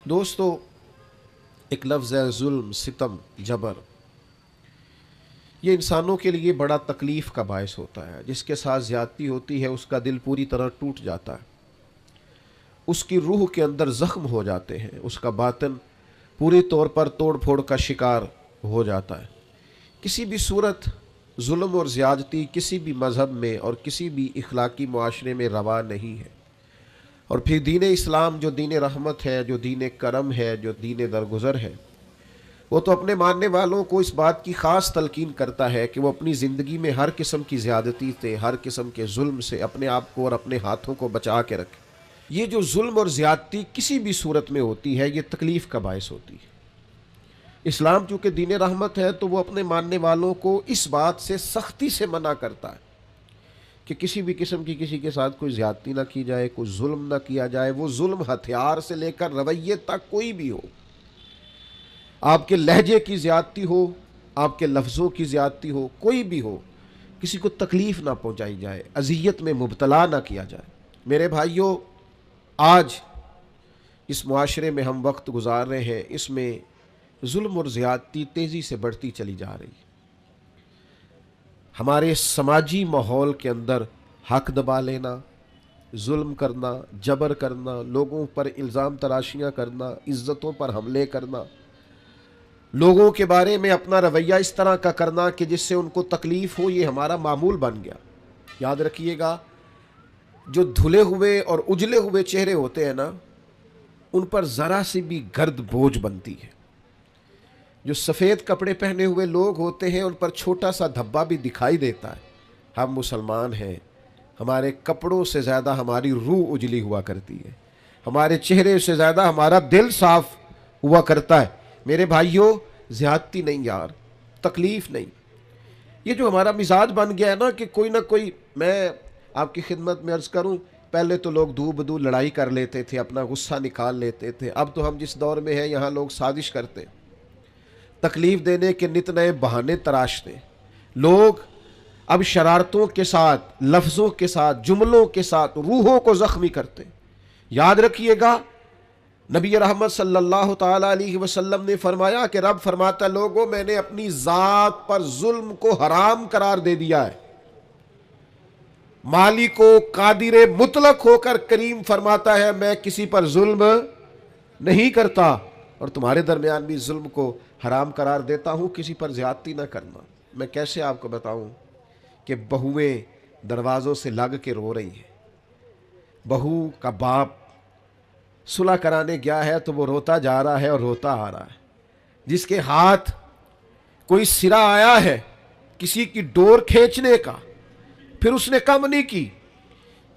دوستو، ایک لفظ ہے ظلم، ستم، جبر. یہ انسانوں کے لیے بڑا تکلیف کا باعث ہوتا ہے. جس کے ساتھ زیادتی ہوتی ہے اس کا دل پوری طرح ٹوٹ جاتا ہے، اس کی روح کے اندر زخم ہو جاتے ہیں، اس کا باطن پوری طور پر توڑ پھوڑ کا شکار ہو جاتا ہے. کسی بھی صورت ظلم اور زیادتی کسی بھی مذہب میں اور کسی بھی اخلاقی معاشرے میں روا نہیں ہے. اور پھر دین اسلام جو دین رحمت ہے، جو دین کرم ہے، جو دین درگزر ہے، وہ تو اپنے ماننے والوں کو اس بات کی خاص تلقین کرتا ہے کہ وہ اپنی زندگی میں ہر قسم کی زیادتی سے، ہر قسم کے ظلم سے اپنے آپ کو اور اپنے ہاتھوں کو بچا کے رکھے. یہ جو ظلم اور زیادتی کسی بھی صورت میں ہوتی ہے، یہ تکلیف کا باعث ہوتی ہے. اسلام چونکہ دین رحمت ہے تو وہ اپنے ماننے والوں کو اس بات سے سختی سے منع کرتا ہے کہ کسی بھی قسم کی کسی کے ساتھ کوئی زیادتی نہ کی جائے، کوئی ظلم نہ کیا جائے. وہ ظلم ہتھیار سے لے کر رویے تک کوئی بھی ہو، آپ کے لہجے کی زیادتی ہو، آپ کے لفظوں کی زیادتی ہو، کوئی بھی ہو، کسی کو تکلیف نہ پہنچائی جائے، اذیت میں مبتلا نہ کیا جائے. میرے بھائیوں، آج اس معاشرے میں ہم وقت گزار رہے ہیں، اس میں ظلم اور زیادتی تیزی سے بڑھتی چلی جا رہی ہے. ہمارے سماجی ماحول کے اندر حق دبا لینا، ظلم کرنا، جبر کرنا، لوگوں پر الزام تراشیاں کرنا، عزتوں پر حملے کرنا، لوگوں کے بارے میں اپنا رویہ اس طرح کا کرنا کہ جس سے ان کو تکلیف ہو، یہ ہمارا معمول بن گیا. یاد رکھیے گا، جو دھلے ہوئے اور اجلے ہوئے چہرے ہوتے ہیں نا، ان پر ذرا سی بھی گرد بوجھ بنتی ہے. جو سفید کپڑے پہنے ہوئے لوگ ہوتے ہیں ان پر چھوٹا سا دھبا بھی دکھائی دیتا ہے. ہم مسلمان ہیں، ہمارے کپڑوں سے زیادہ ہماری روح اجلی ہوا کرتی ہے، ہمارے چہرے سے زیادہ ہمارا دل صاف ہوا کرتا ہے. میرے بھائیوں، زیادتی نہیں یار، تکلیف نہیں. یہ جو ہمارا مزاج بن گیا ہے نا کہ کوئی نہ کوئی، میں آپ کی خدمت میں عرض کروں، پہلے تو لوگ دو بدو لڑائی کر لیتے تھے، اپنا غصہ نکال لیتے تھے. اب تو ہم جس دور میں ہیں یہاں لوگ سازش کرتے، تکلیف دینے کے نت نئے بہانے تراشتے. لوگ اب شرارتوں کے ساتھ، لفظوں کے ساتھ، جملوں کے ساتھ روحوں کو زخمی کرتے. یاد رکھیے گا، نبی رحمت صلی اللہ تعالی علیہ وسلم نے فرمایا کہ رب فرماتا ہے، لوگوں میں نے اپنی ذات پر ظلم کو حرام قرار دے دیا ہے. مالک و قادر مطلق ہو کر کریم فرماتا ہے، میں کسی پر ظلم نہیں کرتا، اور تمہارے درمیان بھی ظلم کو حرام قرار دیتا ہوں، کسی پر زیادتی نہ کرنا. میں کیسے آپ کو بتاؤں کہ بہویں دروازوں سے لگ کے رو رہی ہیں. بہو کا باپ صلح کرانے گیا ہے تو وہ روتا جا رہا ہے اور روتا آ رہا ہے. جس کے ہاتھ کوئی سرا آیا ہے کسی کی ڈور کھینچنے کا، پھر اس نے کم نہیں کی.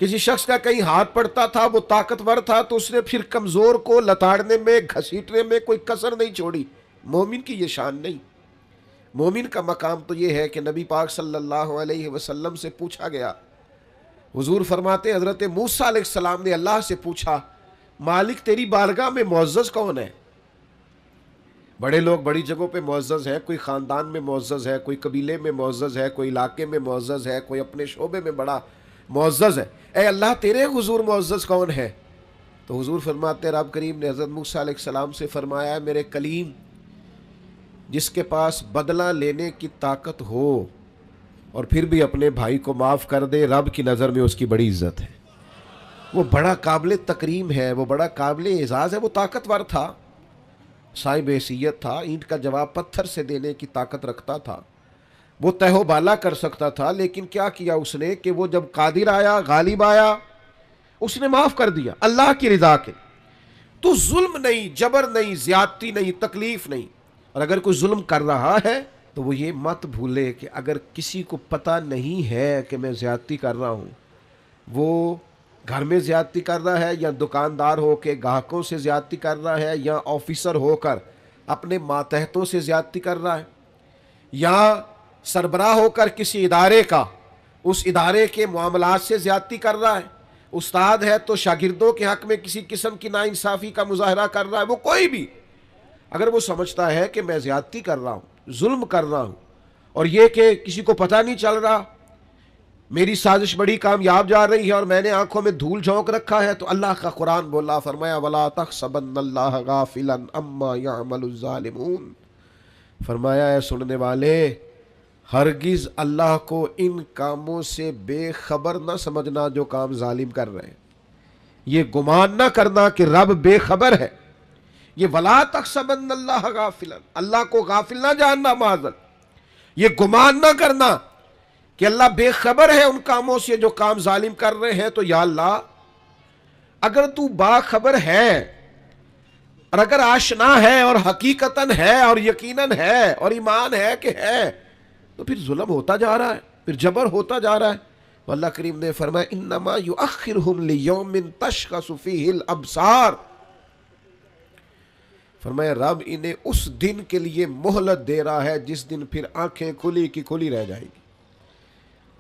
کسی شخص کا کہیں ہاتھ پڑتا تھا، وہ طاقتور تھا تو اس نے پھر کمزور کو لتاڑنے میں، گھسیٹنے میں کوئی کسر نہیں چھوڑی. مومن کی یہ شان نہیں. مومن کا مقام تو یہ ہے کہ نبی پاک صلی اللہ علیہ وسلم سے پوچھا گیا، حضور فرماتے ہیں حضرت موسیٰ علیہ السلام نے اللہ سے پوچھا، مالک تیری بارگاہ میں معزز کون ہے؟ بڑے لوگ بڑی جگہوں پہ معزز ہیں، کوئی خاندان میں معزز ہے، کوئی قبیلے میں معزز ہے، کوئی علاقے میں معزز ہے، کوئی اپنے شعبے میں بڑا معزز ہے. اے اللہ تیرے حضور معزز کون ہے؟ تو حضور فرماتے ہیں، رب کریم نے حضرت موسیٰ علیہ السلام سے فرمایا، میرے کلیم، جس کے پاس بدلہ لینے کی طاقت ہو اور پھر بھی اپنے بھائی کو معاف کر دے، رب کی نظر میں اس کی بڑی عزت ہے. وہ بڑا قابل تکریم ہے، وہ بڑا قابل اعزاز ہے. وہ طاقتور تھا، صاحب حیثیت تھا، اینٹ کا جواب پتھر سے دینے کی طاقت رکھتا تھا، وہ تہو بالا کر سکتا تھا. لیکن کیا کیا اس نے کہ وہ جب قادر آیا، غالب آیا، اس نے معاف کر دیا اللہ کی رضا کے. تو ظلم نہیں، جبر نہیں، زیادتی نہیں، تکلیف نہیں. اور اگر کوئی ظلم کر رہا ہے تو وہ یہ مت بھولے کہ اگر کسی کو پتہ نہیں ہے کہ میں زیادتی کر رہا ہوں، وہ گھر میں زیادتی کر رہا ہے، یا دکاندار ہو کے گاہکوں سے زیادتی کر رہا ہے، یا آفیسر ہو کر اپنے ماتحتوں سے زیادتی کر رہا ہے، یا سربراہ ہو کر کسی ادارے کا، اس ادارے کے معاملات سے زیادتی کر رہا ہے، استاد ہے تو شاگردوں کے حق میں کسی قسم کی ناانصافی کا مظاہرہ کر رہا ہے، وہ کوئی بھی اگر وہ سمجھتا ہے کہ میں زیادتی کر رہا ہوں، ظلم کر رہا ہوں، اور یہ کہ کسی کو پتہ نہیں چل رہا، میری سازش بڑی کامیاب جا رہی ہے اور میں نے آنکھوں میں دھول جھونک رکھا ہے، تو اللہ کا قرآن بولا، فرمایا وَلَا تَحْسَبَنَّ اللَّهَ غَافِلًا عَمَّا يَعْمَلُ الظَّالِمُونَ، فرمایا اے سننے والے، ہرگز اللہ کو ان کاموں سے بے خبر نہ سمجھنا جو کام ظالم کر رہے ہیں۔ یہ گمان نہ کرنا کہ رب بے خبر ہے، یہ وَلَا تَحْسَبَنَّ اللَّهَ غَافِلًا، اللہ کو غافل نہ جاننا معاذ، یہ گمان نہ کرنا کہ اللہ بے خبر ہے ان کاموں سے جو کام ظالم کر رہے ہیں۔ تو یا اللہ، اگر تو باخبر ہے اور اگر آشنا ہے اور حقیقتاً ہے اور یقیناً ہے اور ایمان ہے کہ ہے، تو پھر ظلم ہوتا جا رہا ہے، پھر جبر ہوتا جا رہا ہے۔ اللہ کریم نے فرمایا انما یؤخرہم لیوم تشخص فیہ الابصار، فرمایا رب انہیں اس دن کے لیے مہلت دے رہا ہے جس دن پھر آنکھیں کھلی کی کھلی رہ جائیں گی۔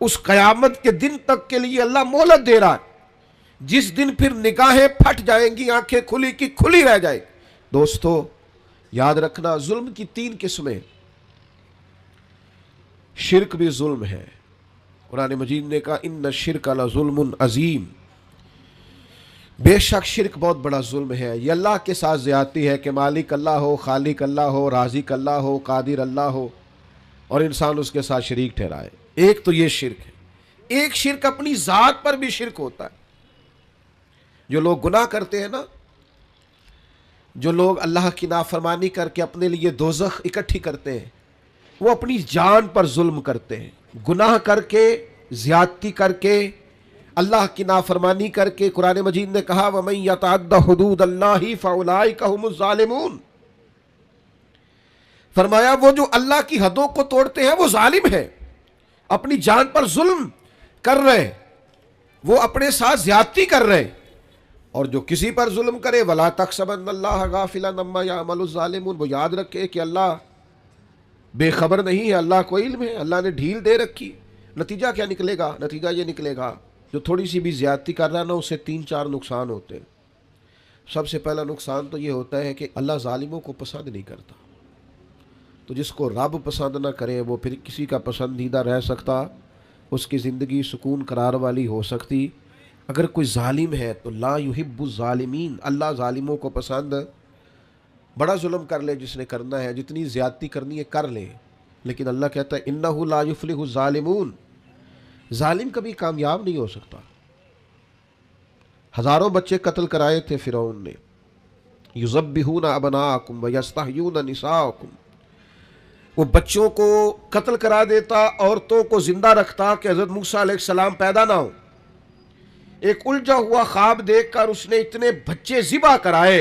اس قیامت کے دن تک کے لیے اللہ مہلت دے رہا ہے جس دن پھر نگاہیں پھٹ جائیں گی، آنکھیں کھلی کی کھلی رہ جائیں گی۔ دوستو یاد رکھنا، ظلم کی 3 قسمیں، شرک بھی ظلم ہے۔ قرآن مجید نے کہا ان الشرک لظلم عظیم، بے شک شرک بہت بڑا ظلم ہے۔ یہ اللہ کے ساتھ زیادتی ہے کہ مالک اللہ ہو، خالق اللہ ہو، رازق اللہ ہو، قادر اللہ ہو اور انسان اس کے ساتھ شریک ٹھہرائے۔ ایک تو یہ شرک ہے۔ ایک شرک اپنی ذات پر بھی شرک ہوتا ہے۔ جو لوگ گناہ کرتے ہیں نا، جو لوگ اللہ کی نافرمانی کر کے اپنے لیے دوزخ اکٹھی کرتے ہیں، وہ اپنی جان پر ظلم کرتے ہیں، گناہ کر کے، زیادتی کر کے، اللہ کی نافرمانی کر کے۔ قرآن مجید نے کہا وَمَن يَتَعَدَّ حُدُودَ اللَّهِ فَأُولَٰئِكَ هُمُ الظَّالِمُونَ، فرمایا وہ جو اللہ کی حدوں کو توڑتے ہیں وہ ظالم ہے، اپنی جان پر ظلم کر رہے، وہ اپنے ساتھ زیادتی کر رہے۔ اور جو کسی پر ظلم کرے وَلَا تَحْسَبَنَّ اللَّهَ غَافِلًا عَمَّا يَعْمَلُ الظَّالِمُونَ، وہ یاد رکھے کہ اللہ بے خبر نہیں ہے، اللہ کو علم ہے، اللہ نے ڈھیل دے رکھی۔ نتیجہ کیا نکلے گا؟ نتیجہ یہ نکلے گا جو تھوڑی سی بھی زیادتی کر رہا ہے نا، اسے 3-4 نقصان ہوتے ہیں۔ سب سے پہلا نقصان تو یہ ہوتا ہے کہ اللہ ظالموں کو پسند نہیں کرتا، تو جس کو رب پسند نہ کرے وہ پھر کسی کا پسندیدہ رہ سکتا، اس کی زندگی سکون قرار والی ہو سکتی۔ اگر کوئی ظالم ہے تو لا یحب الظالمین، اللہ ظالموں کو پسند، بڑا ظلم کر لے جس نے کرنا ہے، جتنی زیادتی کرنی ہے کر لے، لیکن اللہ کہتا ہے انہ لا یفلح الظالمون، ظالم کبھی کامیاب نہیں ہو سکتا۔ ہزاروں بچے قتل کرائے تھے فرعون نے، یذبحون ابناءکم ویستحیون نساءکم، وہ بچوں کو قتل کرا دیتا، عورتوں کو زندہ رکھتا کہ حضرت موسیٰ علیہ السلام پیدا نہ ہو۔ ایک الجھا ہوا خواب دیکھ کر اس نے اتنے بچے ذبح کرائے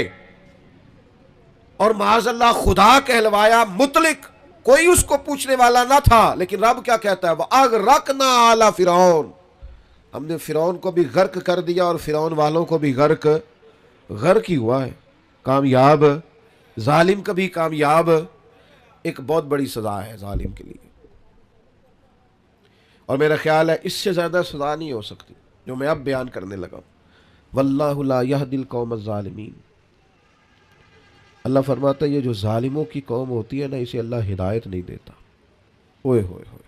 اور معاذ اللہ خدا کہلوایا، مطلق، کوئی اس کو پوچھنے والا نہ تھا۔ لیکن رب کیا کہتا ہے وَأَغْرَقْنَا آلَ فِرْعَوْنَ، ہم نے فرعون کو بھی غرق کر دیا اور فرعون والوں کو بھی غرق ہی ہوا ہے۔ کامیاب ظالم کبھی کامیاب، ایک بہت بڑی سزا ہے ظالم کے لیے، اور میرا خیال ہے اس سے زیادہ سزا نہیں ہو سکتی جو میں اب بیان کرنے لگا ہوں۔ وَاللَّهُ لَا يَهْدِي الْقَوْمَ الظَّالِمِينَ، اللہ فرماتا ہے یہ جو ظالموں کی قوم ہوتی ہے نا، اسے اللہ ہدایت نہیں دیتا۔ اوئے ہوئے ہوئے،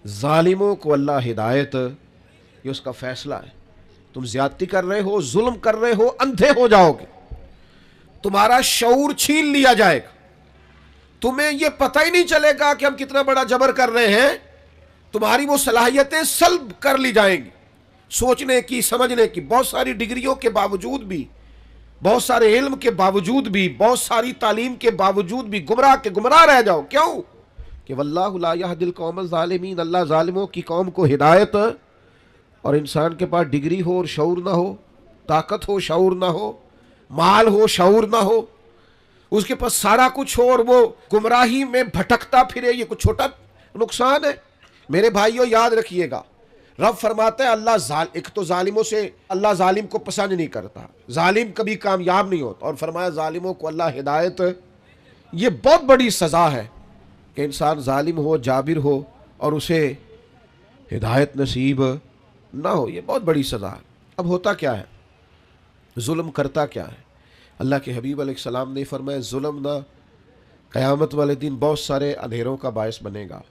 ظالموں کو اللہ ہدایت، یہ اس کا فیصلہ ہے۔ تم زیادتی کر رہے ہو، ظلم کر رہے ہو، اندھے ہو جاؤ گے، تمہارا شعور چھین لیا جائے گا، تمہیں یہ پتہ ہی نہیں چلے گا کہ ہم کتنا بڑا جبر کر رہے ہیں، تمہاری وہ صلاحیتیں سلب کر لی جائیں گی، سوچنے کی، سمجھنے کی۔ بہت ساری ڈگریوں کے باوجود بھی، بہت سارے علم کے باوجود بھی، بہت ساری تعلیم کے باوجود بھی گمراہ کے گمراہ رہ جاؤ۔ کیوں؟ کہ واللہ لا یہدی القوم الظالمین، اللہ ظالموں کی قوم کو ہدایت، اور انسان کے پاس ڈگری ہو اور شعور نہ ہو، طاقت ہو شعور نہ ہو، مال ہو شعور نہ ہو، اس کے پاس سارا کچھ ہو اور وہ گمراہی میں بھٹکتا پھرے، یہ کچھ چھوٹا نقصان ہے؟ میرے بھائیوں یاد رکھیے گا، رب فرماتا ہے اللہ ایک تو ظالموں سے اللہ ظالم کو پسند نہیں کرتا، ظالم کبھی کامیاب نہیں ہوتا، اور فرمایا ظالموں کو اللہ ہدایت، یہ بہت بڑی سزا ہے کہ انسان ظالم ہو، جابر ہو اور اسے ہدایت نصیب نہ ہو، یہ بہت بڑی سزا ہے۔ اب ہوتا کیا ہے؟ ظلم کرتا کیا ہے؟ اللہ کے حبیب علیہ السلام نے فرمایا ظلم نہ قیامت والے دن بہت سارے اندھیروں کا باعث بنے گا۔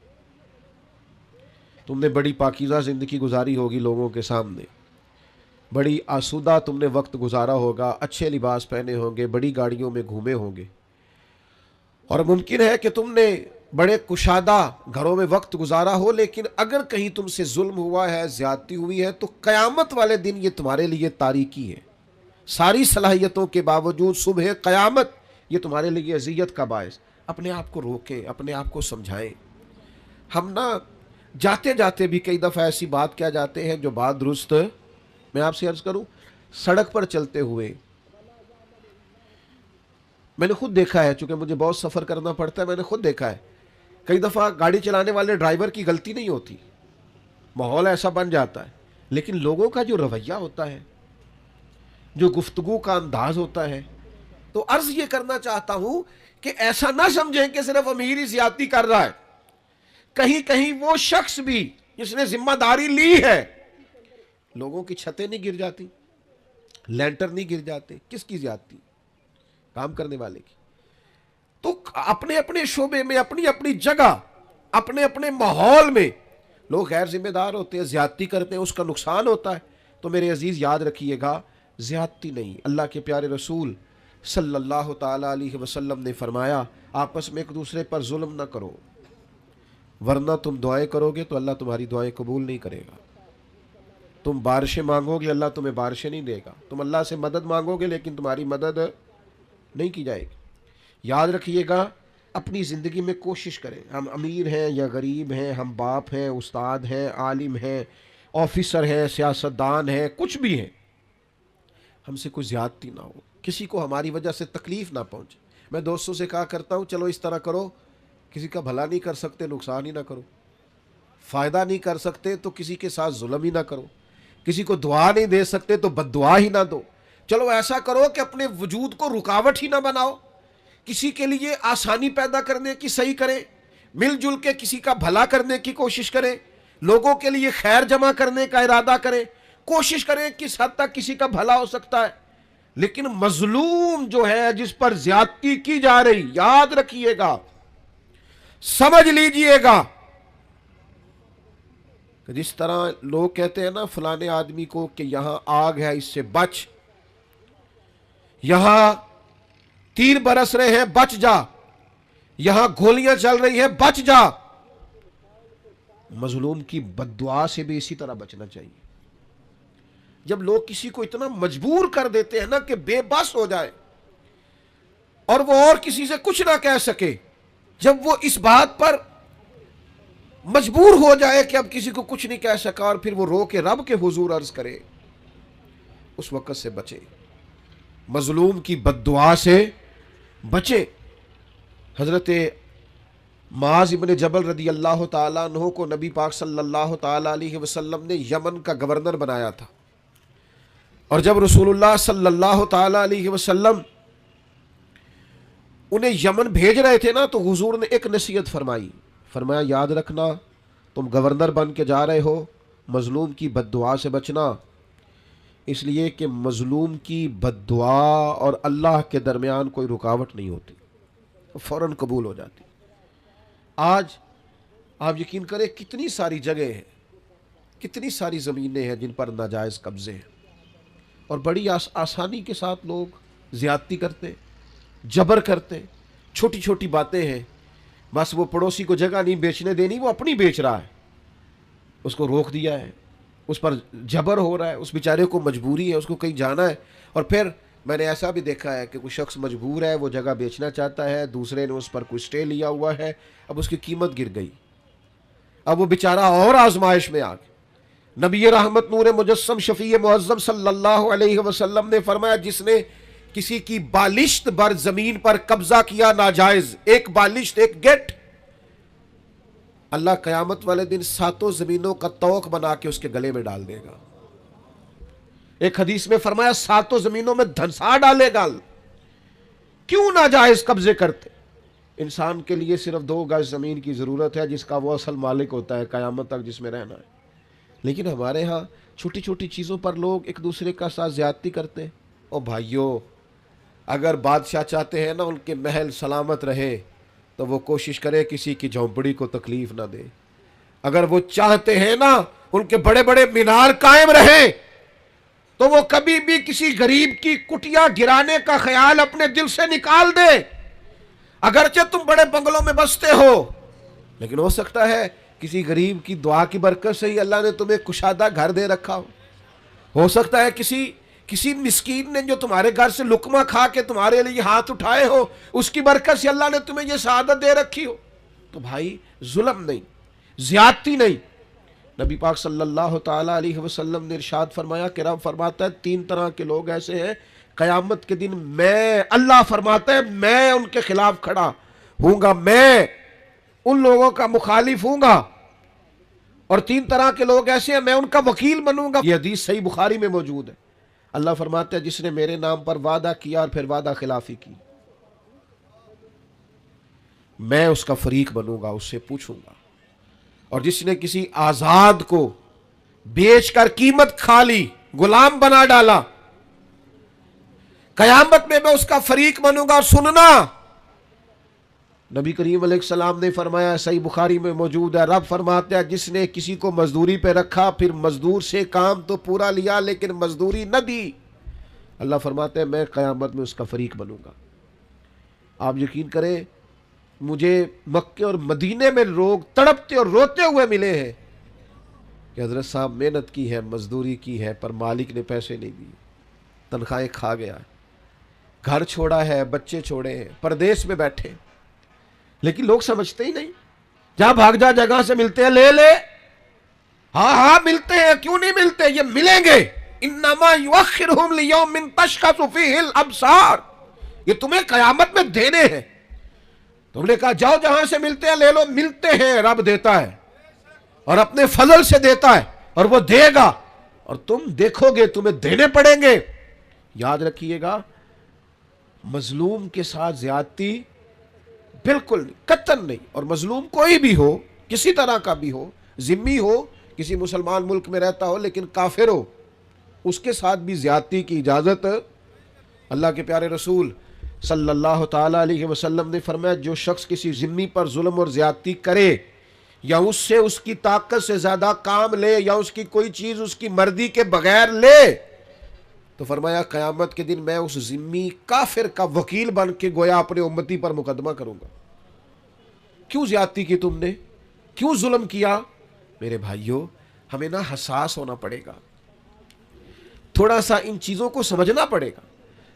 تم نے بڑی پاکیزہ زندگی گزاری ہوگی لوگوں کے سامنے، بڑی آسودہ تم نے وقت گزارا ہوگا، اچھے لباس پہنے ہوں گے، بڑی گاڑیوں میں گھومے ہوں گے، اور ممکن ہے کہ تم نے بڑے کشادہ گھروں میں وقت گزارا ہو، لیکن اگر کہیں تم سے ظلم ہوا ہے، زیادتی ہوئی ہے، تو قیامت والے دن یہ تمہارے لیے تاریکی ہے۔ ساری صلاحیتوں کے باوجود صبح قیامت یہ تمہارے لیے اذیت کا باعث۔ اپنے آپ کو روکیں، اپنے آپ کو سمجھائیں۔ ہم نا جاتے جاتے بھی کئی دفعہ ایسی بات کہہ جاتے ہیں جو بات درست، میں آپ سے عرض کروں، سڑک پر چلتے ہوئے میں نے خود دیکھا ہے، چونکہ مجھے بہت سفر کرنا پڑتا ہے، میں نے خود دیکھا ہے کئی دفعہ گاڑی چلانے والے ڈرائیور کی غلطی نہیں ہوتی، ماحول ایسا بن جاتا ہے، لیکن لوگوں کا جو رویہ ہوتا ہے، جو گفتگو کا انداز ہوتا ہے، تو عرض یہ کرنا چاہتا ہوں کہ ایسا نہ سمجھیں کہ صرف امیر ہی زیادتی کر رہا ہے، کہیں کہیں وہ شخص بھی جس نے ذمہ داری لی ہے، لوگوں کی چھتیں نہیں گر جاتی، لینٹر نہیں گر جاتے، کس کی زیادتی؟ کام کرنے والے کی۔ تو اپنے اپنے شعبے میں، اپنی اپنی جگہ، اپنے اپنے ماحول میں لوگ غیر ذمہ دار ہوتے ہیں، زیادتی کرتے ہیں، اس کا نقصان ہوتا ہے۔ تو میرے عزیز یاد رکھیے گا، زیادتی نہیں۔ اللہ کے پیارے رسول صلی اللہ تعالی علیہ وسلم نے فرمایا، آپس میں ایک دوسرے پر ظلم نہ کرو، ورنہ تم دعائیں کرو گے تو اللہ تمہاری دعائیں قبول نہیں کرے گا۔ تم بارشیں مانگو گے، اللہ تمہیں بارشیں نہیں دے گا۔ تم اللہ سے مدد مانگو گے، لیکن تمہاری مدد نہیں کی جائے گی۔ یاد رکھیے گا، اپنی زندگی میں کوشش کریں، ہم امیر ہیں یا غریب ہیں، ہم باپ ہیں، استاد ہیں، عالم ہیں، آفیسر ہیں، سیاستدان ہیں، کچھ بھی ہیں، ہم سے کوئی زیادتی نہ ہو، کسی کو ہماری وجہ سے تکلیف نہ پہنچے۔ میں دوستوں سے کہا کرتا ہوں، چلو اس طرح کرو، کسی کا بھلا نہیں کر سکتے نقصان ہی نہ کرو، فائدہ نہیں کر سکتے تو کسی کے ساتھ ظلم ہی نہ کرو، کسی کو دعا نہیں دے سکتے تو بد دعا ہی نہ دو۔ چلو ایسا کرو کہ اپنے وجود کو رکاوٹ ہی نہ بناؤ، کسی کے لیے آسانی پیدا کرنے کی صحیح کریں، مل جل کے کسی کا بھلا کرنے کی کوشش کریں، لوگوں کے لیے خیر جمع کرنے کا ارادہ کریں، کوشش کریں کس حد تک کسی کا بھلا ہو سکتا ہے۔ لیکن مظلوم جو ہے، جس پر زیادتی کی جا رہی، یاد رکھیے گا، سمجھ لیجئے گا کہ جس طرح لوگ کہتے ہیں نا فلانے آدمی کو کہ یہاں آگ ہے، اس سے بچ، یہاں تیر برس رہے ہیں، بچ جا، یہاں گولیاں چل رہی ہیں، بچ جا۔ مظلوم کی بد دعا سے بھی اسی طرح بچنا چاہیے۔ جب لوگ کسی کو اتنا مجبور کر دیتے ہیں نا کہ بے بس ہو جائے اور وہ اور کسی سے کچھ نہ کہہ سکے، جب وہ اس بات پر مجبور ہو جائے کہ اب کسی کو کچھ نہیں کہہ سکا اور پھر وہ رو کے رب کے حضور عرض کرے، اس وقت سے بچے، مظلوم کی بد دعا سے بچے۔ حضرت معاذ ابن جبل رضی اللہ تعالیٰ عنہ کو نبی پاک صلی اللہ تعالیٰ علیہ وسلم نے یمن کا گورنر بنایا تھا، اور جب رسول اللہ صلی اللہ تعالیٰ علیہ وسلم انہیں یمن بھیج رہے تھے نا، تو حضور نے ایک نصیحت فرمائی، فرمایا یاد رکھنا تم گورنر بن کے جا رہے ہو، مظلوم کی بد دعا سے بچنا، اس لیے کہ مظلوم کی بد دعا اور اللہ کے درمیان کوئی رکاوٹ نہیں ہوتی، فوراً قبول ہو جاتی۔ آج آپ یقین کریں کتنی ساری جگہ ہیں، کتنی ساری زمینیں ہیں جن پر ناجائز قبضے ہیں، اور بڑی آسانی کے ساتھ لوگ زیادتی کرتے، جبر کرتے، چھوٹی چھوٹی باتیں ہیں، بس وہ پڑوسی کو جگہ نہیں بیچنے دینی، وہ اپنی بیچ رہا ہے، اس کو روک دیا ہے، اس پر جبر ہو رہا ہے، اس بیچارے کو مجبوری ہے، اس کو کہیں جانا ہے، اور پھر میں نے ایسا بھی دیکھا ہے کہ کوئی شخص مجبور ہے، وہ جگہ بیچنا چاہتا ہے، دوسرے نے اس پر کوئی سٹے لیا ہوا ہے، اب اس کی قیمت گر گئی، اب وہ بیچارہ اور آزمائش میں آ گیا۔ نبی رحمت نور مجسم شفیع معظم صلی اللہ علیہ وسلم نے فرمایا، جس نے کسی کی بالشت بر زمین پر قبضہ کیا ناجائز، ایک بالشت، ایک گیٹ، اللہ قیامت والے دن 7 زمینوں کا طوق بنا کے اس کے گلے میں ڈال دے گا۔ ایک حدیث میں فرمایا 7 زمینوں میں دھنسا ڈالے گا۔ کیوں ناجائز قبضے کرتے؟ انسان کے لیے صرف 2 گز زمین کی ضرورت ہے، جس کا وہ اصل مالک ہوتا ہے قیامت تک، جس میں رہنا ہے۔ لیکن ہمارے ہاں چھوٹی چھوٹی چیزوں پر لوگ ایک دوسرے کا ساتھ زیادتی کرتے ہیں۔ او بھائیو، اگر بادشاہ چاہتے ہیں نا ان کے محل سلامت رہے، تو وہ کوشش کرے کسی کی جھونپڑی کو تکلیف نہ دے۔ اگر وہ چاہتے ہیں نا ان کے بڑے بڑے مینار قائم رہیں تو وہ کبھی بھی کسی غریب کی کٹیا گرانے کا خیال اپنے دل سے نکال دے. اگرچہ تم بڑے بنگلوں میں بستے ہو لیکن ہو سکتا ہے کسی غریب کی دعا کی برکت سے ہی اللہ نے تمہیں کشادہ گھر دے رکھا ہو سکتا ہے کسی مسکین نے جو تمہارے گھر سے لقمہ کھا کے تمہارے لیے ہاتھ اٹھائے ہو اس کی برکت سے اللہ نے تمہیں یہ سعادت دے رکھی ہو. تو بھائی ظلم نہیں، زیادتی نہیں. نبی پاک صلی اللہ تعالی علیہ وسلم نے ارشاد فرمایا کہ رب فرماتا ہے 3 طرح کے لوگ ایسے ہیں قیامت کے دن اللہ فرماتا ہے میں ان کے خلاف کھڑا ہوں گا، میں ان لوگوں کا مخالف ہوں گا. اور 3 طرح کے لوگ ایسے ہیں میں ان کا وکیل بنوں گا. یہ حدیث صحیح بخاری میں موجود ہے. اللہ فرماتا ہے جس نے میرے نام پر وعدہ کیا اور پھر وعدہ خلافی کی میں اس کا فریق بنوں گا، اس سے پوچھوں گا. اور جس نے کسی آزاد کو بیچ کر قیمت کھا لی، غلام بنا ڈالا، قیامت میں اس کا فریق بنوں گا. اور سننا نبی کریم علیہ السلام نے فرمایا، صحیح بخاری میں موجود ہے، رب فرماتا ہے جس نے کسی کو مزدوری پہ رکھا پھر مزدور سے کام تو پورا لیا لیکن مزدوری نہ دی، اللہ فرماتا ہے میں قیامت میں اس کا فریق بنوں گا. آپ یقین کریں مجھے مکے اور مدینے میں لوگ تڑپتے اور روتے ہوئے ملے ہیں کہ حضرت صاحب محنت کی ہے، مزدوری کی ہے، پر مالک نے پیسے نہیں دیے، تنخواہیں کھا گیا، گھر چھوڑا ہے، بچے چھوڑے ہیں، پردیس میں بیٹھے. لیکن لوگ سمجھتے ہی نہیں. جہاں بھاگ جا جگہ سے ملتے ہیں لے لے، ہاں ملتے ہیں، کیوں نہیں ملتے، یہ ملیں گے. انما یؤخرہم لیوم تشخص فیہ الابصار، یہ تمہیں قیامت میں دینے ہیں. تم نے کہا جاؤ جہاں سے ملتے ہیں لے لو، ملتے ہیں. رب دیتا ہے اور اپنے فضل سے دیتا ہے اور وہ دے گا اور تم دیکھو گے تمہیں دینے پڑیں گے. یاد رکھیے گا مظلوم کے ساتھ زیادتی بالکل نہیں، قطعاً نہیں. اور مظلوم کوئی بھی ہو، کسی طرح کا بھی ہو، ذمہ ہو، کسی مسلمان ملک میں رہتا ہو لیکن کافر ہو، اس کے ساتھ بھی زیادتی کی اجازت اللہ کے پیارے رسول صلی اللہ تعالی علیہ وسلم نے فرمایا جو شخص کسی ذمہ پر ظلم اور زیادتی کرے یا اس سے اس کی طاقت سے زیادہ کام لے یا اس کی کوئی چیز اس کی مرضی کے بغیر لے تو فرمایا قیامت کے دن میں اس ذمہ کافر کا وکیل بن کے گویا اپنے امتی پر مقدمہ کروں گا. کیوں زیادتی کی تم نے، کیوں ظلم کیا؟ میرے بھائیوں ہمیں نا حساس ہونا پڑے گا، تھوڑا سا ان چیزوں کو سمجھنا پڑے گا.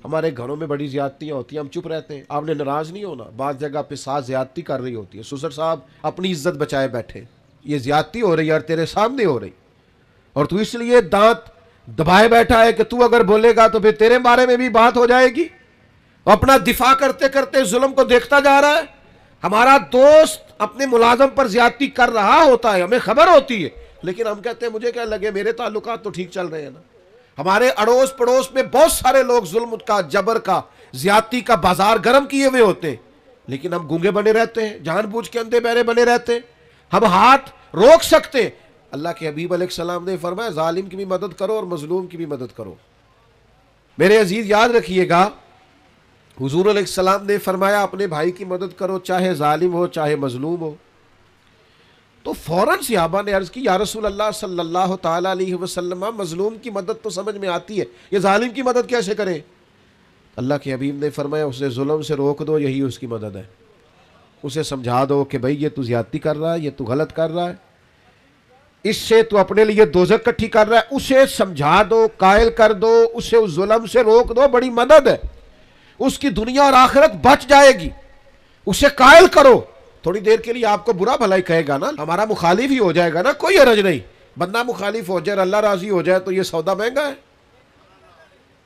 ہمارے گھروں میں بڑی زیادتیاں ہوتی ہیں، ہم چپ رہتے ہیں. آپ نے ناراض نہیں ہونا، بعض جگہ پہ ساس زیادتی کر رہی ہوتی ہے، سسر صاحب اپنی عزت بچائے بیٹھے، یہ زیادتی ہو رہی ہے اور تیرے سامنے ہو رہی، اور تو اس لیے دانت دبائے بیٹھا ہے کہ تو اگر بولے گا تو پھر تیرے بارے میں بھی بات ہو جائے گی. اور اپنا دفاع کرتے کرتے ظلم کو دیکھتا جا رہا ہے. ہمارا دوست اپنے ملازم پر زیادتی کر رہا ہوتا ہے، ہمیں خبر ہوتی ہے، لیکن ہم کہتے ہیں مجھے کیا لگے، میرے تعلقات تو ٹھیک چل رہے ہیں نا. ہمارے اڑوس پڑوس میں بہت سارے لوگ ظلم کا، جبر کا، زیادتی کا بازار گرم کیے ہوئے ہوتے ہیں، لیکن ہم گونگے بنے رہتے ہیں، جان بوجھ کے اندھے بہرے بنے رہتے ہیں. ہم ہاتھ روک سکتے ہیں. اللہ کے حبیب علیہ السلام نے فرمایا ظالم کی بھی مدد کرو اور مظلوم کی بھی مدد کرو. میرے عزیز یاد رکھیے گا حضور علیہ السلام نے فرمایا اپنے بھائی کی مدد کرو چاہے ظالم ہو چاہے مظلوم ہو. تو فوراً صحابہ نے عرض کی یا رسول اللہ صلی اللہ تعالی علیہ وسلم مظلوم کی مدد تو سمجھ میں آتی ہے، یہ ظالم کی مدد کیسے کریں؟ اللہ کے حبیب نے فرمایا اسے ظلم سے روک دو، یہی اس کی مدد ہے. اسے سمجھا دو کہ بھائی یہ تو زیادتی کر رہا ہے، یہ تو غلط کر رہا ہے، اس سے تو اپنے لیے دوزخ کٹھی کر رہا ہے. اسے سمجھا دو، قائل کر دو، اسے اس ظلم سے روک دو، بڑی مدد ہے، اس کی دنیا اور آخرت بچ جائے گی. اسے قائل کرو. تھوڑی دیر کے لیے آپ کو برا بھلائی کہے گا نا، ہمارا مخالف ہی ہو جائے گا نا، کوئی حرج نہیں. بندہ مخالف ہو جائے، اللہ راضی ہو جائے تو یہ سودا مہنگا ہے،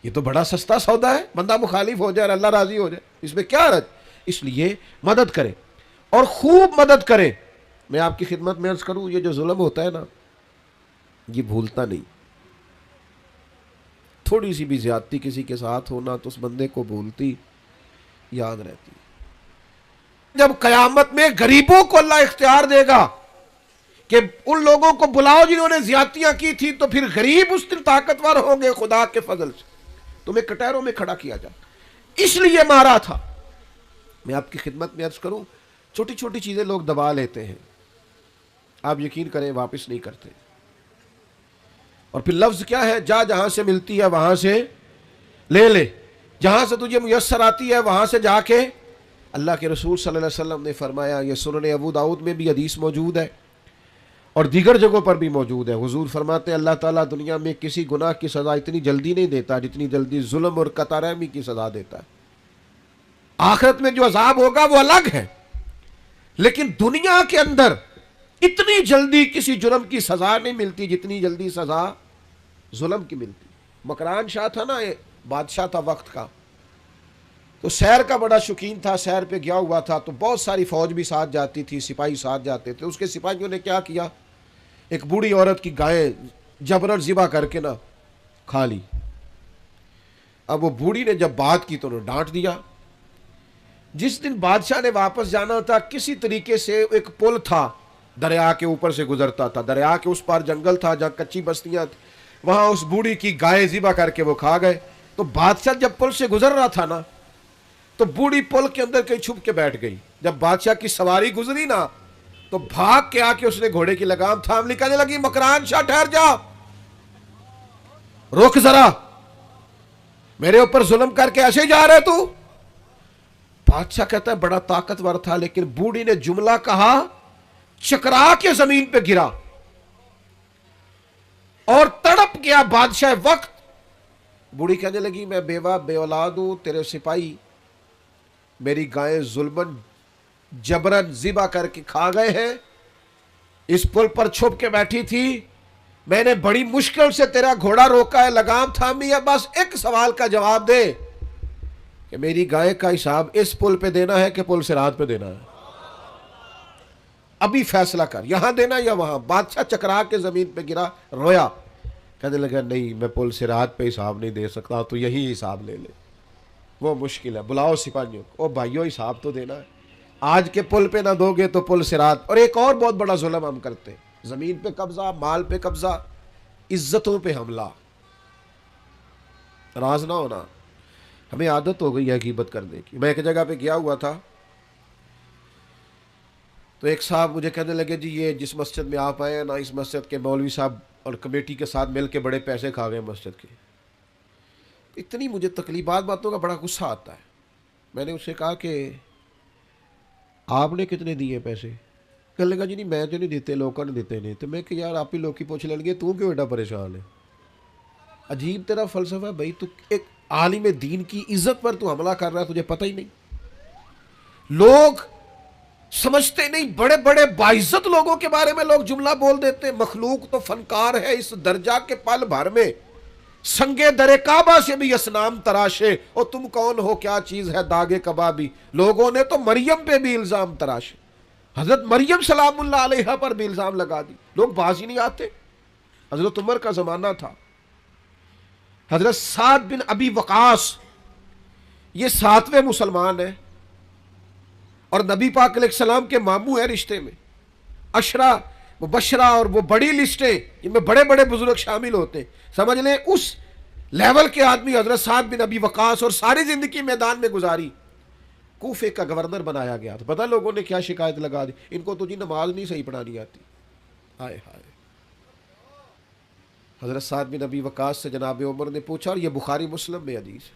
یہ تو بڑا سستا سودا ہے. بندہ مخالف ہو جائے اور اللہ راضی ہو جائے، اس میں کیا حرج؟ اس لیے مدد کریں اور خوب مدد کریں. میں آپ کی خدمت میں عرض کروں یہ جو ظلم ہوتا ہے نا یہ بھولتا نہیں. تھوڑی سی بھی زیادتی کسی کے ساتھ ہونا تو اس بندے کو بھولتی یاد رہتی. جب قیامت میں غریبوں کو اللہ اختیار دے گا کہ ان لوگوں کو بلاؤ جنہوں نے زیادتیاں کی تھی، تو پھر غریب اس دن طاقتور ہوں گے خدا کے فضل سے. تمہیں کٹہروں میں کھڑا کیا جائے، اس لیے مارا تھا. میں آپ کی خدمت میں عرض کروں چھوٹی چھوٹی چیزیں لوگ دبا لیتے ہیں. آپ یقین کریں واپس نہیں کرتے. اور پھر لفظ کیا ہے؟ جا جہاں سے ملتی ہے وہاں سے لے لے، جہاں سے تجھے میسر آتی ہے وہاں سے جا کے. اللہ کے رسول صلی اللہ علیہ وسلم نے فرمایا، یہ سنن ابو داؤد میں بھی حدیث موجود ہے اور دیگر جگہوں پر بھی موجود ہے. حضور فرماتے ہیں اللہ تعالیٰ دنیا میں کسی گناہ کی سزا اتنی جلدی نہیں دیتا جتنی جلدی ظلم اور قطع رحمی کی سزا دیتا ہے. آخرت میں جو عذاب ہوگا وہ الگ ہے، لیکن دنیا کے اندر اتنی جلدی کسی جرم کی سزا نہیں ملتی جتنی جلدی سزا ظلم کی ملتی. مکران شاہ تھا نا، بادشاہ تھا وقت کا، تو سیر کا بڑا شوقین تھا. سیر پہ گیا ہوا تھا تو بہت ساری فوج بھی ساتھ جاتی تھی، سپاہی ساتھ جاتے تھے. اس کے سپاہیوں نے کیا کیا، ایک بوڑھی عورت کی گائے جبرن ذبح کر کے نہ کھا لی. اب وہ بوڑھی نے جب بات کی تو انہوں نے ڈانٹ دیا. جس دن بادشاہ نے واپس جانا تھا، کسی طریقے سے ایک پل تھا دریا کے اوپر سے گزرتا تھا، دریا کے اس پار جنگل تھا جہاں کچی بستیاں تھیں، وہاں اس بوڑھی کی گائے ذبح کر کے وہ کھا گئے. تو بادشاہ جب پل سے گزر رہا تھا نا تو بوڑھی پل کے اندر کہیں چھپ کے بیٹھ گئی. جب بادشاہ کی سواری گزری نا تو بھاگ کے آ کے اس نے گھوڑے کی لگام تھام لی، کہنے لگی مکران شاہ ٹھہر جا، رک ذرا، میرے اوپر ظلم کر کے ایسے جا رہے تو. بادشاہ کہتا ہے بڑا طاقتور تھا، لیکن بوڑھی نے جملہ کہا چکرا کے زمین پہ گرا اور تڑپ گیا بادشاہ وقت. بوڑھی کہنے لگی میں بیوہ بے اولاد ہوں، تیرے سپاہی میری گائیں ظلمن جبرن ذبح کر کے کھا گئے ہیں، اس پل پر چھپ کے بیٹھی تھی، میں نے بڑی مشکل سے تیرا گھوڑا روکا ہے، لگام تھامی ہے، بس ایک سوال کا جواب دے کہ میری گائے کا حساب اس پل پہ دینا ہے کہ پل صراط پہ دینا ہے، ابھی فیصلہ کر، یہاں دینا یا وہاں. بادشاہ چکرا کے زمین پہ گرا، رویا، کہنے لگا نہیں میں پل صراط پہ حساب نہیں دے سکتا، تو یہی حساب لے لے، وہ مشکل ہے. بلاؤ سپاہیوں کو، او بھائیو حساب تو دینا ہے، آج کے پل پہ نہ دو گے تو پل صراط. اور ایک اور بہت بڑا ظلم ہم کرتے ہیں، زمین پہ قبضہ، مال پہ قبضہ، عزتوں پہ حملہ. راز نہ ہونا، ہمیں عادت ہو گئی ہے غیبت کرنے کی. میں ایک جگہ پہ گیا ہوا تھا تو ایک صاحب مجھے کہنے لگے جی یہ جس مسجد میں آپ آئے ہیں نا، اس مسجد کے مولوی صاحب اور کمیٹی کے ساتھ مل کے بڑے پیسے کھا گئے مسجد کے. اتنی مجھے تکلیفات باتوں کا بڑا غصہ آتا ہے. میں نے اس سے کہا کہ آپ نے کتنے دیے پیسے؟ کہنے لگا جی نہیں میں تو نہیں دیتے، لوگوں نے دیتے نہیں. تو میں کہ یار آپ ہی لوگ کی پوچھ لیں گے، تو کیوں ایڈا پریشان ہے؟ عجیب تیرا فلسفہ ہے بھائی، تو ایک عالم دین کی عزت پر تو حملہ کر رہا ہے، تجھے پتہ ہی نہیں. لوگ سمجھتے نہیں، بڑے بڑے باعزت لوگوں کے بارے میں لوگ جملہ بول دیتے ہیں، مخلوق تو فنکار ہے اس درجہ کے پل بھر میں سنگے در کعبہ سے بھی اسنام تراشے، اور تم کون ہو کیا چیز ہے داغے کبابی. لوگوں نے تو مریم پہ بھی الزام تراشے، حضرت مریم سلام اللہ علیہا پر بھی الزام لگا دی. لوگ باز ہی نہیں آتے. حضرت عمر کا زمانہ تھا، حضرت سعد بن ابی وقاص یہ 7ویں مسلمان ہیں اور نبی پاک علیہ السلام کے ماموں ہیں رشتے میں. عشرہ مبشرہ اور وہ بڑی لسٹیں جن میں بڑے بڑے بزرگ شامل ہوتے ہیں، سمجھ لیں اس لیول کے آدمی حضرت سعد بن ابی وقاص، اور ساری زندگی میدان میں گزاری. کوفے کا گورنر بنایا گیا تو پتہ لوگوں نے کیا شکایت لگا دی، ان کو تو جی نماز نہیں صحیح پڑھانی آتی. ہائے ہائے. حضرت سعد بن ابی وقاص سے جناب عمر نے پوچھا، اور یہ بخاری مسلم میں حدیث.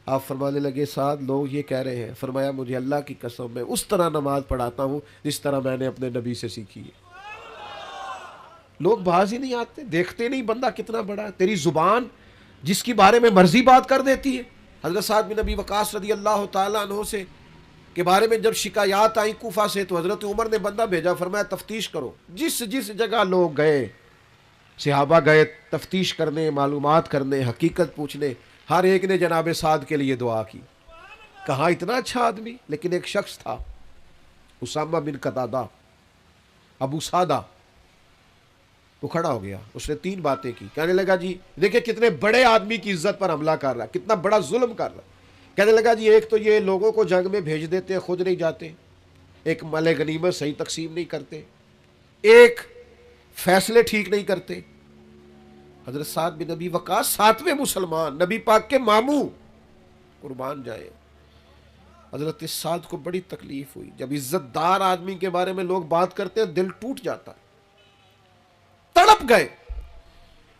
آپ فرمانے لگے سعد لوگ یہ کہہ رہے ہیں. فرمایا مجھے اللہ کی قسم میں اس طرح نماز پڑھاتا ہوں جس طرح میں نے اپنے نبی سے سیکھی ہے. لوگ باز ہی نہیں آتے، دیکھتے نہیں بندہ کتنا بڑا ہے. تیری زبان جس کی بارے میں مرضی بات کر دیتی ہے. حضرت سعد بن ابی وقاص رضی اللہ تعالیٰ عنہ سے کے بارے میں جب شکایات آئیں کوفہ سے تو حضرت عمر نے بندہ بھیجا، فرمایا تفتیش کرو. جس جس جگہ لوگ گئے، صحابہ گئے تفتیش کرنے، معلومات کرنے، حقیقت پوچھنے، ہر ایک نے جناب سعد کے لیے دعا کی. کہاں اتنا اچھا آدمی. لیکن ایک شخص تھا اسامہ بن قتادہ ابو سعدہ، وہ کھڑا ہو گیا. اس نے 3 باتیں کی. کہنے لگا جی دیکھیں کتنے بڑے آدمی کی عزت پر حملہ کر رہا ہے، کتنا بڑا ظلم کر رہا ہے. کہنے لگا جی ایک تو یہ لوگوں کو جنگ میں بھیج دیتے ہیں، خود نہیں جاتے. ایک مال غنیمت صحیح تقسیم نہیں کرتے. ایک فیصلے ٹھیک نہیں کرتے. حضرت سعد بن نبی وقاص 7ویں مسلمان، نبی پاک کے ماموں، قربان جائے. حضرت سعد کو بڑی تکلیف ہوئی، جب عزت دار آدمی کے بارے میں لوگ بات کرتے ہیں دل ٹوٹ جاتا ہے، تڑپ گئے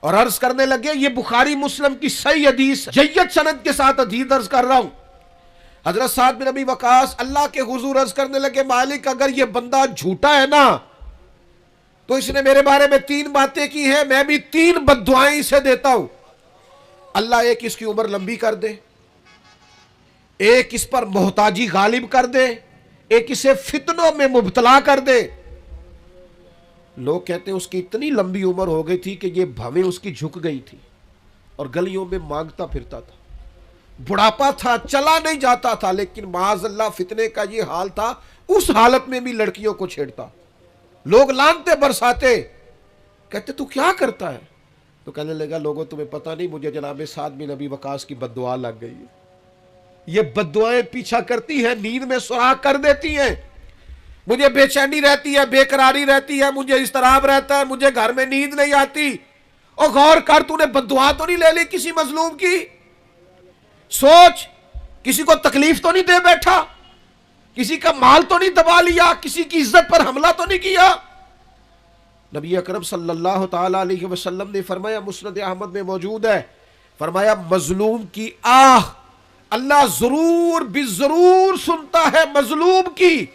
اور عرض کرنے لگے، یہ بخاری مسلم کی صحیح حدیث جید سند کے ساتھ حدیث عرض کر رہا ہوں۔ حضرت سعد بن ابی وقاص اللہ کے حضور عرض کرنے لگے، مالک اگر یہ بندہ جھوٹا ہے نا تو اس نے میرے بارے میں 3 باتیں کی ہیں، میں بھی 3 بددعائیں اسے دیتا ہوں۔ اللہ ایک اس کی عمر لمبی کر دے، ایک اس پر محتاجی غالب کر دے، ایک اسے فتنوں میں مبتلا کر دے۔ لوگ کہتے ہیں اس کی اتنی لمبی عمر ہو گئی تھی کہ یہ بھویں اس کی جھک گئی تھی اور گلیوں میں مانگتا پھرتا تھا، بڑھاپا تھا، چلا نہیں جاتا تھا، لیکن معاذ اللہ فتنے کا یہ حال تھا، اس حالت میں بھی لڑکیوں کو چھیڑتا، لوگ لانتے برساتے، کہتے تو کیا کرتا ہے؟ تو کہنے لگا، لوگوں تمہیں پتہ نہیں، مجھے جناب سعد بن ابی وقاص کی بد دعا لگ گئی ہے، یہ بد دعائیں پیچھا کرتی ہیں، نیند میں سراغ کر دیتی ہیں، مجھے بے چینی رہتی ہے، بے قراری رہتی ہے، مجھے اضطراب رہتا ہے، مجھے گھر میں نیند نہیں آتی۔ اور غور کر، تو نے بد دعا تو نہیں لے لی کسی مظلوم کی؟ سوچ، کسی کو تکلیف تو نہیں دے بیٹھا، کسی کا مال تو نہیں دبا لیا، کسی کی عزت پر حملہ تو نہیں کیا؟ نبی اکرم صلی اللہ تعالی علیہ وسلم نے فرمایا، مسند احمد میں موجود ہے، فرمایا مظلوم کی آہ اللہ ضرور بالضرور سنتا ہے، مظلوم کی،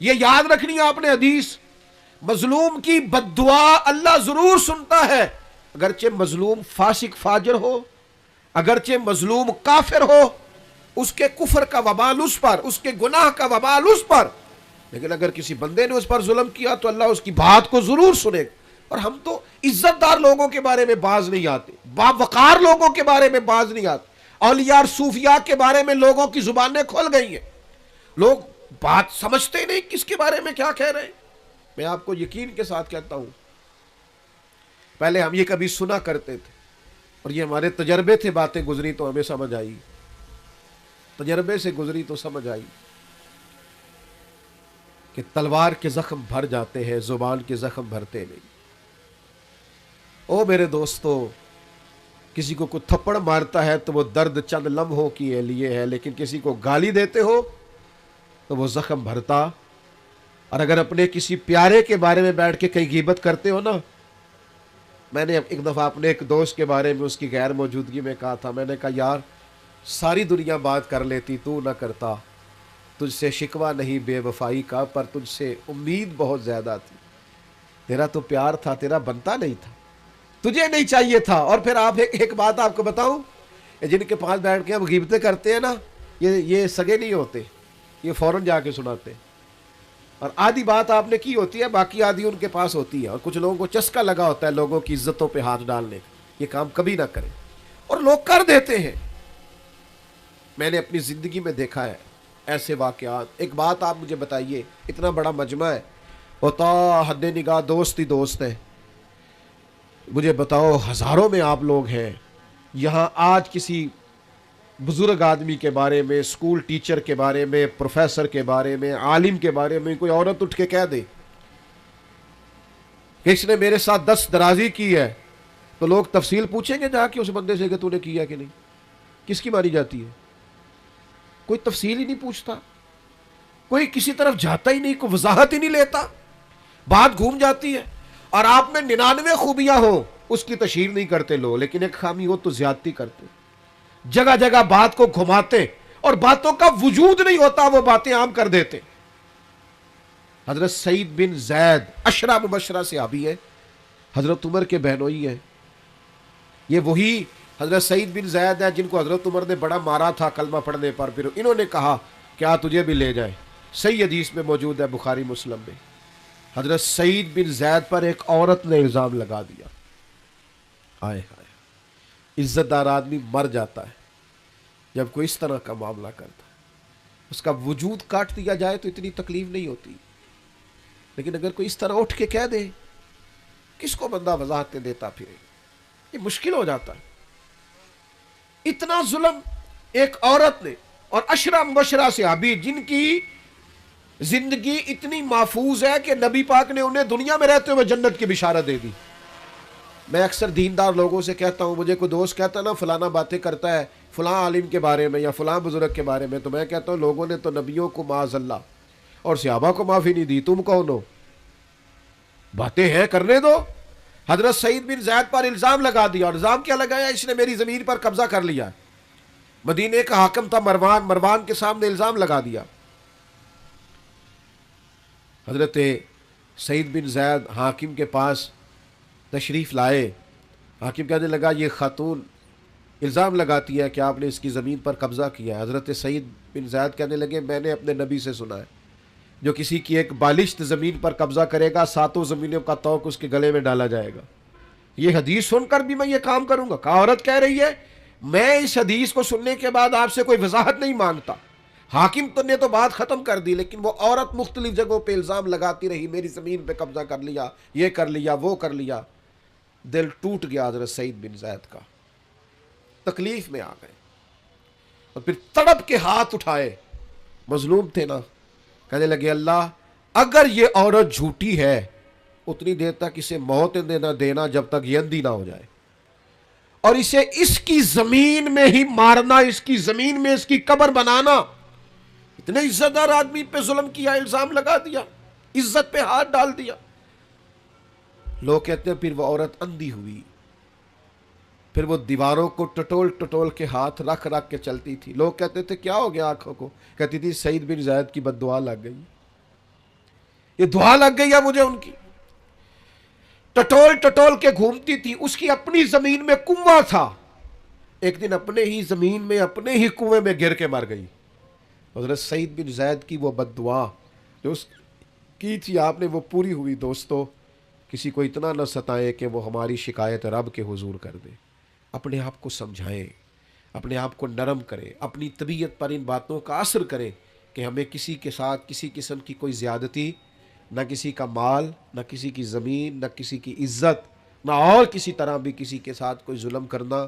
یہ یاد رکھنی ہے آپ نے حدیث، مظلوم کی بد دعا اللہ ضرور سنتا ہے، اگرچہ مظلوم فاسق فاجر ہو، اگرچہ مظلوم کافر ہو، اس کے کفر کا وبال اس پر، اس کے گناہ کا وبال اس پر، لیکن اگر کسی بندے نے اس پر ظلم کیا تو اللہ اس کی بات کو ضرور سنے گا۔ اور ہم تو عزت دار لوگوں کے بارے میں باز نہیں آتے، باوقار لوگوں کے بارے میں باز نہیں آتے، اولیاء اور صوفیاء کے بارے میں لوگوں کی زبانیں کھل گئی ہیں، لوگ بات سمجھتے ہی نہیں کس کے بارے میں کیا کہہ رہے ہیں۔ میں آپ کو یقین کے ساتھ کہتا ہوں، پہلے ہم یہ کبھی سنا کرتے تھے اور یہ ہمارے تجربے تھے، باتیں گزری تو ہمیں سمجھ آئی، تجربے سے گزری تو سمجھ آئی کہ تلوار کے زخم بھر جاتے ہیں، زبان کے زخم بھرتے نہیں۔ او میرے دوستو، کسی کو کوئی تھپڑ مارتا ہے تو وہ درد چند لمحوں کے لیے ہے، لیکن کسی کو گالی دیتے ہو تو وہ زخم بھرتا۔ اور اگر اپنے کسی پیارے کے بارے میں بیٹھ کے کہیں غیبت کرتے ہو نا، میں نے ایک دفعہ اپنے ایک دوست کے بارے میں اس کی غیر موجودگی میں کہا تھا، میں نے کہا یار ساری دنیا بات کر لیتی، تو نہ کرتا، تجھ سے شکوہ نہیں بے وفائی کا، پر تجھ سے امید بہت زیادہ تھی، تیرا تو پیار تھا، تیرا بنتا نہیں تھا، تجھے نہیں چاہیے تھا۔ اور پھر آپ ایک بات آپ کو بتاؤں، جن کے پاس بیٹھ کے ہم غیبتیں کرتے ہیں نا، یہ سگے نہیں ہوتے، یہ فوراً جا کے سناتے ہیں، اور آدھی بات آپ نے کی ہوتی ہے، باقی آدھی ان کے پاس ہوتی ہے، اور کچھ لوگوں کو چسکا لگا ہوتا ہے لوگوں کی عزتوں پہ ہاتھ ڈالنے، یہ کام کبھی نہ کریں، اور لوگ کر دیتے ہیں۔ میں نے اپنی زندگی میں دیکھا ہے ایسے واقعات۔ ایک بات آپ مجھے بتائیے، اتنا بڑا مجمع ہے، ہوتا حد نگاہ دوست ہی دوست ہیں، مجھے بتاؤ ہزاروں میں آپ لوگ ہیں، یہاں آج کسی بزرگ آدمی کے بارے میں، اسکول ٹیچر کے بارے میں، پروفیسر کے بارے میں، عالم کے بارے میں کوئی عورت اٹھ کے کہہ دے کہ اس نے میرے ساتھ 10 درازی کی ہے، تو لوگ تفصیل پوچھیں گے جا کے اس بندے سے کہ تو نے کیا کہ نہیں؟ کس کی مانی جاتی ہے؟ کوئی تفصیل ہی نہیں پوچھتا، کوئی کسی طرف جاتا ہی نہیں، کوئی وضاحت ہی نہیں لیتا، بات گھوم جاتی ہے۔ اور آپ میں 99 خوبیاں ہوں، اس کی تشہیر نہیں کرتے لوگ، لیکن ایک خامی ہو تو زیادتی کرتے، جگہ جگہ بات کو گھماتے، اور باتوں کا وجود نہیں ہوتا، وہ باتیں عام کر دیتے۔ حضرت سعید بن زید عشرہ مبشرہ صحابی ہے، حضرت عمر کے بہنوئی ہیں، یہ وہی حضرت سعید بن زید ہے جن کو حضرت عمر نے بڑا مارا تھا کلمہ پڑھنے پر، پھر انہوں نے کہا کیا تجھے بھی لے جائے، صحیح حدیث میں موجود ہے بخاری مسلم میں۔ حضرت سعید بن زید پر ایک عورت نے الزام لگا دیا، آئے ہائے، عزت دار آدمی مر جاتا ہے جب کوئی اس طرح کا معاملہ کرتا ہے، اس کا وجود کاٹ دیا جائے تو اتنی تکلیف نہیں ہوتی، لیکن اگر کوئی اس طرح اٹھ کے کہہ دے، کس کو بندہ وضاحتیں دیتا پھرے، یہ مشکل ہو جاتا ہے۔ اتنا ظلم ایک عورت نے، اور عشرہ مبشرہ صحابی جن کی زندگی اتنی محفوظ ہے کہ نبی پاک نے انہیں دنیا میں رہتے ہوئے جنت کی بشارت دے دی، میں اکثر دیندار لوگوں سے کہتا ہوں، مجھے کوئی دوست کہتا ہے نا فلانا باتیں کرتا ہے فلاں عالم کے بارے میں یا فلاں بزرگ کے بارے میں، تو میں کہتا ہوں لوگوں نے تو نبیوں کو معاذ اللہ اور صحابہ کو معافی نہیں دی، تم کون ہو؟ باتیں ہیں کرنے دو۔ حضرت سعید بن زید پر الزام لگا دیا، اور الزام کیا لگایا؟ اس نے میری زمین پر قبضہ کر لیا۔ مدینے کا حاکم تھا مروان کے سامنے الزام لگا دیا۔ حضرت سعید بن زید حاکم کے پاس تشریف لائے۔ حاکم کہنے لگا یہ خاتون الزام لگاتی ہے کہ آپ نے اس کی زمین پر قبضہ کیا ہے۔ حضرت سعید بن زید کہنے لگے میں نے اپنے نبی سے سنا ہے جو کسی کی ایک بالشت زمین پر قبضہ کرے گا 7 زمینوں کا توق اس کے گلے میں ڈالا جائے گا۔ یہ حدیث سن کر بھی میں یہ کام کروں گا؟ کہا عورت کہہ رہی ہے میں اس حدیث کو سننے کے بعد آپ سے کوئی وضاحت نہیں مانگتا۔ حاکم تو نے تو بات ختم کر دی، لیکن وہ عورت مختلف جگہوں پہ الزام لگاتی رہی، میری زمین پہ قبضہ کر لیا، یہ کر لیا، وہ کر لیا۔ دل ٹوٹ گیا حضرت سعید بن زید کا، تکلیف میں آ گئے، اور پھر تڑپ کے ہاتھ اٹھائے، مظلوم تھے نا، کہنے لگے اللہ اگر یہ عورت جھوٹی ہے اتنی دیر تک اسے موت نہ دینا جب تک یہ اندھی نہ ہو جائے، اور اسے اس کی زمین میں ہی مارنا، اس کی زمین میں اس کی قبر بنانا۔ اتنے عزت دار آدمی پہ ظلم کیا، الزام لگا دیا، عزت پہ ہاتھ ڈال دیا۔ لوگ کہتے ہیں پھر وہ عورت اندھی ہوئی، پھر وہ دیواروں کو ٹٹول کے ہاتھ رکھ کے چلتی تھی۔ لوگ کہتے تھے کیا ہو گیا آنکھوں کو؟ کہتی تھی سعید بن زید کی بد دعا لگ گئی، یہ دعا لگ گئی ہے مجھے ان کی۔ ٹٹول کے گھومتی تھی، اس کی اپنی زمین میں کنواں تھا، ایک دن اپنے ہی زمین میں اپنے ہی کنویں میں گر کے مر گئی۔ حضرت سعید بن زید کی وہ بد دعا جو اس کی تھی آپ نے وہ پوری ہوئی۔ دوستو کسی کو اتنا نہ ستائے کہ وہ ہماری شکایت رب کے حضور کر دے، اپنے آپ کو سمجھائیں، اپنے آپ کو نرم کریں، اپنی طبیعت پر ان باتوں کا اثر کریں کہ ہمیں کسی کے ساتھ کسی قسم کی کوئی زیادتی، نہ کسی کا مال، نہ کسی کی زمین، نہ کسی کی عزت، نہ اور کسی طرح بھی کسی کے ساتھ کوئی ظلم کرنا